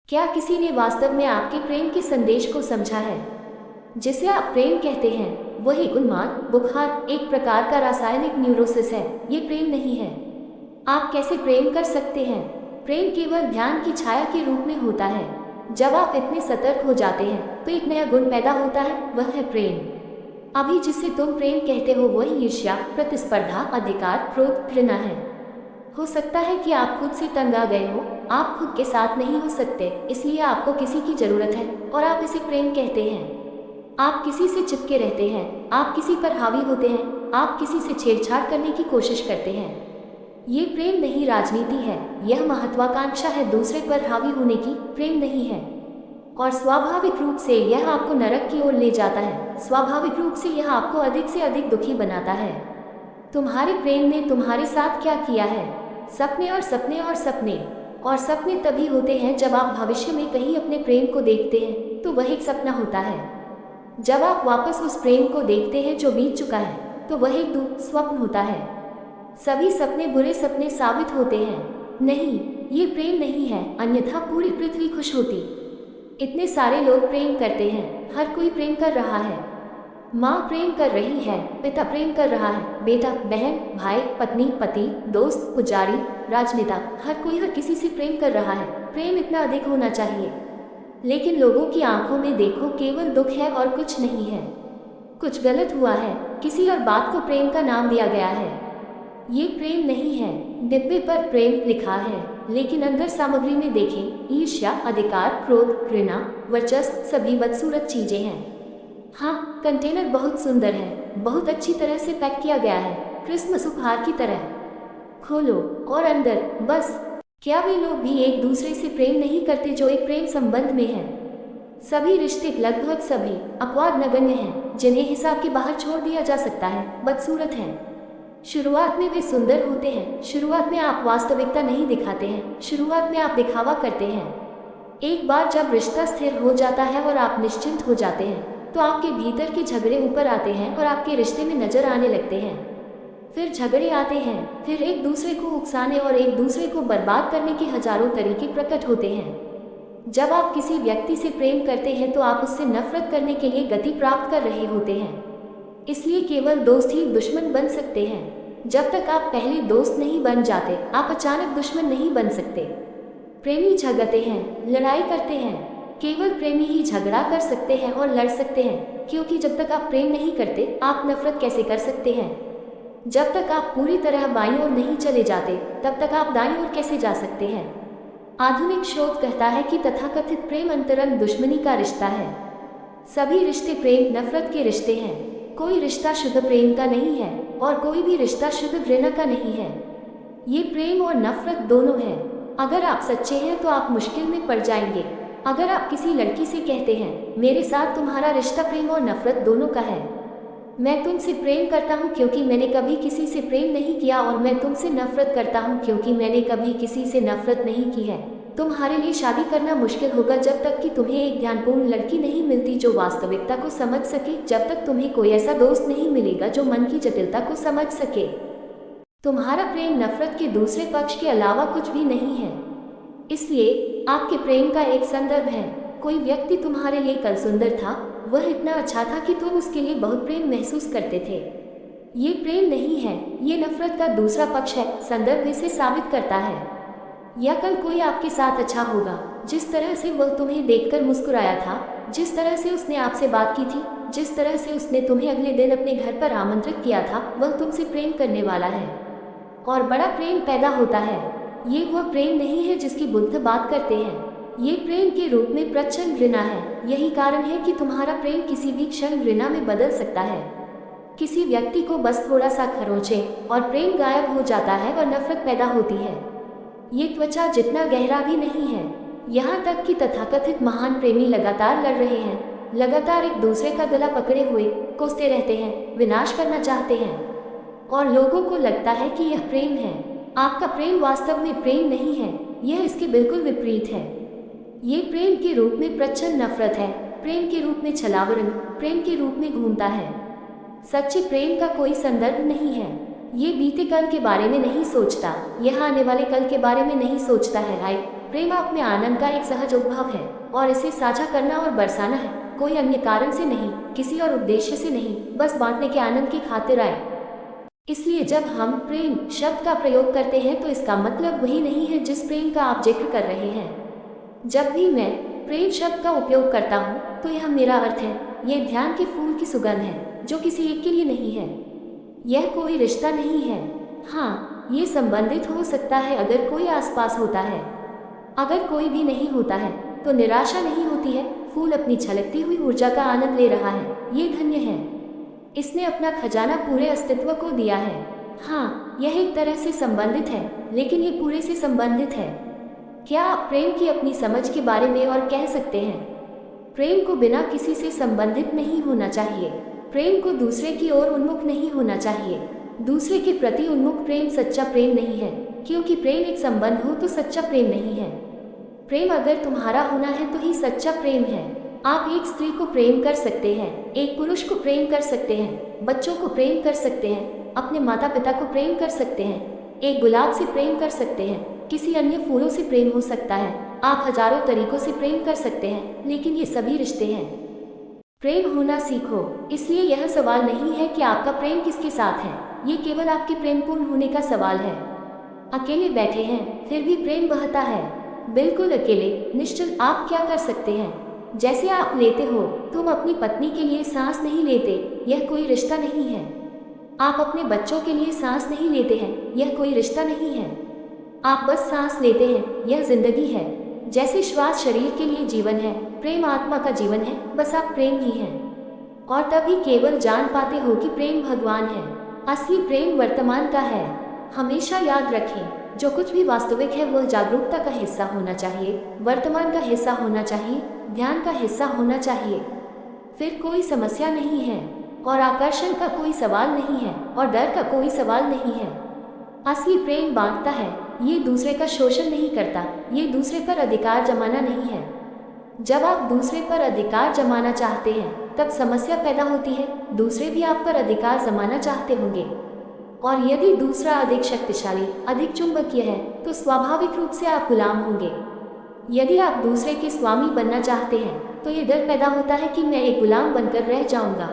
क्या किसी ने वास्तव में आपके प्रेम के संदेश को समझा है? जिसे आप प्रेम कहते हैं वही उन्माद, बुखार, एक प्रकार का रासायनिक न्यूरोसिस है। ये प्रेम नहीं है। आप कैसे प्रेम कर सकते हैं? प्रेम केवल ध्यान की छाया के रूप में होता है। जब आप इतने सतर्क हो जाते हैं तो एक नया गुण पैदा होता है, वह है प्रेम। अभी जिसे तुम प्रेम कहते हो वही ईर्ष्या, प्रतिस्पर्धा, अधिकार, क्रोध, घृणा है। हो सकता है कि आप खुद से तंग आ गए हो, आप खुद के साथ नहीं हो सकते, इसलिए आपको किसी की जरूरत है और आप इसे प्रेम कहते हैं। आप किसी से चिपके रहते हैं, आप किसी पर हावी होते हैं, आप किसी से छेड़छाड़ करने की कोशिश करते हैं। ये प्रेम नहीं, राजनीति है। यह महत्वाकांक्षा है दूसरे पर हावी होने की, प्रेम नहीं है। और स्वाभाविक रूप से यह आपको नरक की ओर ले जाता है। स्वाभाविक रूप से यह आपको अधिक से अधिक दुखी बनाता है। तुम्हारे प्रेम ने तुम्हारे साथ क्या किया है? सपने और सपने और सपने और सपने तभी होते हैं जब आप भविष्य में कहीं अपने प्रेम को देखते हैं तो वह एक सपना होता है। जब आप वापस उस प्रेम को देखते हैं जो बीत चुका है तो वह एक स्वप्न होता है। सभी सपने बुरे सपने साबित होते हैं। नहीं, ये प्रेम नहीं है, अन्यथा पूरी पृथ्वी खुश होती। इतने सारे लोग प्रेम करते हैं, हर कोई प्रेम कर रहा है। माँ प्रेम कर रही है, पिता प्रेम कर रहा है, बेटा, बहन, भाई, पत्नी, पति, दोस्त, पुजारी, राजनेता, हर कोई हर किसी से प्रेम कर रहा है। प्रेम इतना अधिक होना चाहिए, लेकिन लोगों की आंखों में देखो केवल दुख है और कुछ नहीं है। कुछ गलत हुआ है, किसी और बात को प्रेम का नाम दिया गया है। ये प्रेम नहीं है। डिब्बे पर प्रेम लिखा है, लेकिन अंदर सामग्री में देखें, ईर्ष्या, अधिकार, क्रोध, घृणा, वर्चस्व, सभी बदसूरत चीजें हैं। हाँ, कंटेनर बहुत सुंदर है, बहुत अच्छी तरह से पैक किया गया है, क्रिसमस उपहार की तरह। खोलो और अंदर बस। क्या वे लोग भी एक दूसरे से प्रेम नहीं करते जो एक प्रेम संबंध में हैं? सभी रिश्ते, लगभग सभी, अपवाद नगण्य हैं जिन्हें हिसाब के बाहर छोड़ दिया जा सकता है, बदसूरत हैं। शुरुआत में वे सुंदर होते हैं, शुरुआत में आप वास्तविकता नहीं दिखाते हैं, शुरुआत में आप दिखावा करते हैं। एक बार जब रिश्ता स्थिर हो जाता है और आप निश्चिंत हो जाते हैं तो आपके भीतर के झगड़े ऊपर आते हैं और आपके रिश्ते में नजर आने लगते हैं। फिर झगड़े आते हैं, फिर एक दूसरे को उकसाने और एक दूसरे को बर्बाद करने के हजारों तरीके प्रकट होते हैं। जब आप किसी व्यक्ति से प्रेम करते हैं तो आप उससे नफरत करने के लिए गति प्राप्त कर रहे होते हैं। इसलिए केवल दोस्त ही दुश्मन बन सकते हैं। जब तक आप पहले दोस्त नहीं बन जाते, आप अचानक दुश्मन नहीं बन सकते। प्रेमी झगड़ते हैं, लड़ाई करते हैं। केवल प्रेमी ही झगड़ा कर सकते हैं और लड़ सकते हैं, क्योंकि जब तक आप प्रेम नहीं करते, आप नफरत कैसे कर सकते हैं? जब तक आप पूरी तरह बाईं ओर नहीं चले जाते, तब तक आप दाईं ओर कैसे जा सकते हैं? आधुनिक शोध कहता है कि तथाकथित प्रेम अंतरंग दुश्मनी का रिश्ता है। सभी रिश्ते प्रेम नफरत के रिश्ते हैं। कोई रिश्ता शुद्ध प्रेम का नहीं है और कोई भी रिश्ता शुद्ध घृणा का नहीं है। ये प्रेम और नफरत दोनों है। अगर आप सच्चे हैं तो आप मुश्किल में पड़ जाएंगे। अगर आप किसी लड़की से कहते हैं, मेरे साथ तुम्हारा रिश्ता प्रेम और नफरत दोनों का है, मैं तुमसे प्रेम करता हूँ क्योंकि मैंने कभी किसी से प्रेम नहीं किया, और मैं तुमसे नफरत करता हूँ क्योंकि मैंने कभी किसी से नफरत नहीं की है, तुम्हारे लिए शादी करना मुश्किल होगा जब तक कि तुम्हें एक ध्यानपूर्ण लड़की नहीं मिलती जो वास्तविकता को समझ सके, जब तक तुम्हें कोई ऐसा दोस्त नहीं मिलेगा जो मन की जटिलता को समझ सके। तुम्हारा प्रेम नफरत के दूसरे पक्ष के अलावा कुछ भी नहीं है। इसलिए आपके प्रेम का एक संदर्भ है। कोई व्यक्ति तुम्हारे लिए कल सुंदर था, वह इतना अच्छा था कि तुम उसके लिए बहुत प्रेम महसूस करते थे। ये प्रेम नहीं है, ये नफरत का दूसरा पक्ष है। संदर्भ इसे साबित करता है। या कल कोई आपके साथ अच्छा होगा, जिस तरह से वह तुम्हें देखकर मुस्कुराया था, जिस तरह से उसने आपसे बात की थी, जिस तरह से उसने तुम्हें अगले दिन अपने घर पर आमंत्रित किया था, वह तुमसे प्रेम करने वाला है और बड़ा प्रेम पैदा होता है। ये वह प्रेम नहीं है जिसकी बुद्ध बात करते हैं। ये प्रेम के रूप में प्रचंड घृणा है। यही कारण है कि तुम्हारा प्रेम किसी भी क्षण घृणा में बदल सकता है। किसी व्यक्ति को बस थोड़ा सा खरोंचे और प्रेम गायब हो जाता है और नफरत पैदा होती है। ये त्वचा जितना गहरा भी नहीं है। यहाँ तक कि तथाकथित महान प्रेमी लगातार लड़ रहे हैं, लगातार एक दूसरे का गला पकड़े हुए कोसते रहते हैं, विनाश करना चाहते हैं, और लोगों को लगता है कि यह प्रेम है। आपका प्रेम वास्तव में प्रेम नहीं है, यह इसके बिल्कुल विपरीत है। ये प्रेम के रूप में प्रचंड नफरत है, प्रेम के रूप में छलावरण, प्रेम के रूप में घूमता है। सच्चे प्रेम का कोई संदर्भ नहीं है। ये बीते कल के बारे में नहीं सोचता, यह आने वाले कल के बारे में नहीं सोचता है। प्रेम आप में आनंद का एक सहज उद्भव है और इसे साझा करना और बरसाना है, कोई अन्य कारण से नहीं, किसी और उद्देश्य से नहीं, बस बांटने के आनंद की खातिर आए। इसलिए जब हम प्रेम शब्द का प्रयोग करते हैं तो इसका मतलब वही नहीं है जिस प्रेम का आप जिक्र कर रहे हैं। जब भी मैं प्रेम शब्द का उपयोग करता हूँ तो यह मेरा अर्थ है, ये ध्यान के फूल की सुगंध है जो किसी एक के लिए नहीं है। यह कोई रिश्ता नहीं है। हाँ, ये संबंधित हो सकता है अगर कोई आसपास होता है। अगर कोई भी नहीं होता है तो निराशा नहीं होती है। फूल अपनी छलकती हुई ऊर्जा का आनंद ले रहा है, ये धन्य है। इसने अपना खजाना पूरे अस्तित्व को दिया है। हाँ, यह एक तरह से संबंधित है, लेकिन ये पूरे से संबंधित है। क्या आप प्रेम की अपनी समझ के बारे में और कह सकते हैं? प्रेम को बिना किसी से संबंधित नहीं होना चाहिए। प्रेम को दूसरे की ओर उन्मुख नहीं होना चाहिए। दूसरे के प्रति उन्मुख प्रेम सच्चा प्रेम नहीं है, क्योंकि प्रेम एक संबंध हो तो सच्चा प्रेम नहीं है। प्रेम अगर तुम्हारा होना है तो ही सच्चा प्रेम है। आप एक स्त्री को प्रेम कर सकते हैं, एक पुरुष को प्रेम कर सकते हैं, बच्चों को प्रेम कर सकते हैं, अपने माता पिता को प्रेम कर सकते हैं, एक गुलाब से प्रेम कर सकते हैं, किसी अन्य फूलों से प्रेम हो सकता है। आप हजारों तरीकों से प्रेम कर सकते हैं, लेकिन ये सभी रिश्ते हैं। प्रेम होना सीखो। इसलिए यह सवाल नहीं है कि आपका प्रेम किसके साथ है, ये केवल आपके प्रेमपूर्ण होने का सवाल है। अकेले बैठे हैं फिर भी प्रेम बहता है, बिल्कुल अकेले निश्चल। आप क्या कर सकते हैं? जैसे आप लेते हो, तुम अपनी पत्नी के लिए सांस नहीं लेते, यह कोई रिश्ता नहीं है। आप अपने बच्चों के लिए सांस नहीं लेते हैं, यह कोई रिश्ता नहीं है। आप बस सांस लेते हैं, यह जिंदगी है। जैसे श्वास शरीर के लिए जीवन है, प्रेम आत्मा का जीवन है, बस आप प्रेम ही हैं। और तभी केवल जान पाते हो कि प्रेम भगवान है। असली प्रेम वर्तमान का है। हमेशा याद रखें, जो कुछ भी वास्तविक है वह जागरूकता का हिस्सा होना चाहिए, वर्तमान का हिस्सा होना चाहिए, ध्यान का हिस्सा होना चाहिए। फिर कोई समस्या नहीं है और आकर्षण का कोई सवाल नहीं है और डर का कोई सवाल नहीं है। असली प्रेम बांटता है, ये दूसरे का शोषण नहीं करता, ये दूसरे पर अधिकार जमाना नहीं है। जब आप दूसरे पर अधिकार जमाना चाहते हैं तब समस्या पैदा होती है। दूसरे भी आप पर अधिकार जमाना चाहते होंगे, और यदि दूसरा अधिक शक्तिशाली, अधिक चुंबकीय है तो स्वाभाविक रूप से आप गुलाम होंगे। यदि आप दूसरे के स्वामी बनना चाहते हैं तो ये डर पैदा होता है कि मैं एक गुलाम बनकर रह जाऊंगा।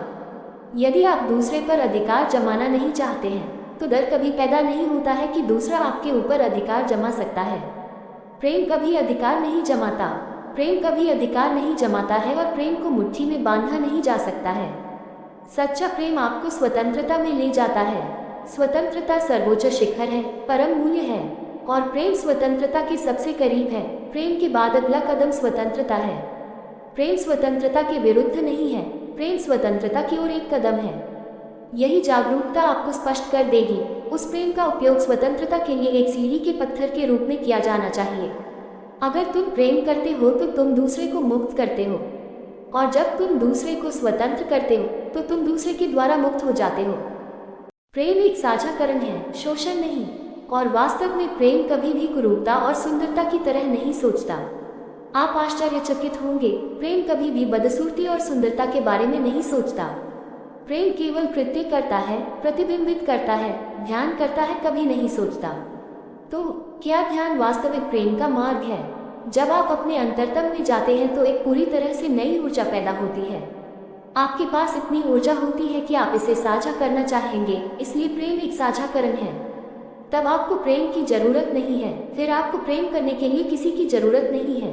यदि आप दूसरे पर अधिकार जमाना नहीं चाहते हैं तो डर कभी पैदा नहीं होता है कि दूसरा आपके ऊपर अधिकार जमा सकता है। प्रेम कभी अधिकार नहीं जमाता। प्रेम कभी अधिकार नहीं जमाता है और प्रेम को मुट्ठी में बांधा नहीं जा सकता है। सच्चा प्रेम आपको स्वतंत्रता में ले जाता है। स्वतंत्रता सर्वोच्च शिखर है, परम मूल्य है, और प्रेम स्वतंत्रता के सबसे करीब है। प्रेम के बाद अगला कदम स्वतंत्रता है। प्रेम स्वतंत्रता के विरुद्ध नहीं है, प्रेम स्वतंत्रता की ओर एक कदम है। यही जागरूकता आपको स्पष्ट कर देगी। उस प्रेम का उपयोग स्वतंत्रता के लिए एक सीढ़ी के पत्थर के रूप में किया जाना चाहिए। अगर तुम प्रेम करते हो तो तुम दूसरे को मुक्त करते हो, और जब तुम दूसरे को स्वतंत्र करते हो तो तुम दूसरे के द्वारा मुक्त हो जाते हो। प्रेम एक साझाकरण है, शोषण नहीं। और वास्तव में प्रेम कभी भी कुरूपता और सुंदरता की तरह नहीं सोचता। आप आश्चर्यचकित होंगे, प्रेम कभी भी बदसूरती और सुंदरता के बारे में नहीं सोचता। प्रेम केवल कृत्य करता है, प्रतिबिंबित करता है, ध्यान करता है, कभी नहीं सोचता। तो क्या ध्यान वास्तविक प्रेम का मार्ग है? जब आप अपने अंतरतम में जाते हैं तो एक पूरी तरह से नई ऊर्जा पैदा होती है। आपके पास इतनी ऊर्जा होती है कि आप इसे साझा करना चाहेंगे, इसलिए प्रेम एक साझाकरण है। तब आपको प्रेम की जरूरत नहीं है, फिर आपको प्रेम करने के लिए किसी की जरूरत नहीं है।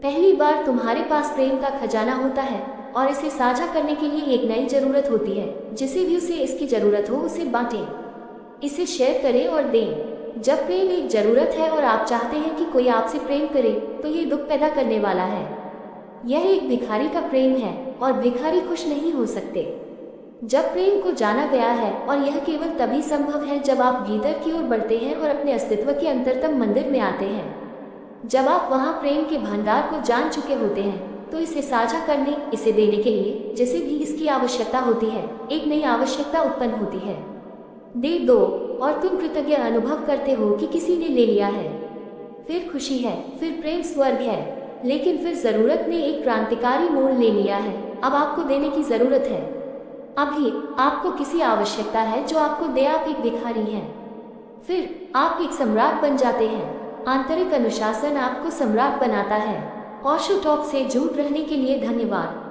पहली बार तुम्हारे पास प्रेम का खजाना होता है और इसे साझा करने के लिए एक नई जरूरत होती है। जिसे भी उसे इसकी जरूरत हो उसे बांटें, इसे शेयर करें और दें। जब प्रेम एक जरूरत है और आप चाहते हैं कि कोई आपसे प्रेम करे तो ये दुख पैदा करने वाला है। यह एक भिखारी का प्रेम है और भिखारी खुश नहीं हो सकते। जब प्रेम को जाना गया है, और यह केवल तभी संभव है जब आप भीतर की ओर बढ़ते हैं और अपने अस्तित्व के अंतरतम मंदिर में आते हैं। जब आप वहां प्रेम के भंडार को जान चुके होते हैं तो इसे साझा करने, इसे देने के लिए जिसे भी इसकी आवश्यकता होती है, एक नई आवश्यकता उत्पन्न होती है। दे दो और तुम कृतज्ञ अनुभव करते हो कि किसी ने ले लिया है। फिर खुशी है, फिर प्रेम स्वर्ग है। लेकिन फिर जरूरत ने एक क्रांतिकारी मोड़ ले लिया है। अब आपको देने की जरूरत है। अभी आपको किसी आवश्यकता है जो आपको दे। आप एक भिखारी हैं, फिर आप एक सम्राट बन जाते हैं। आंतरिक अनुशासन आपको सम्राट बनाता है। ओशो टॉक से जुड़ रहने के लिए धन्यवाद।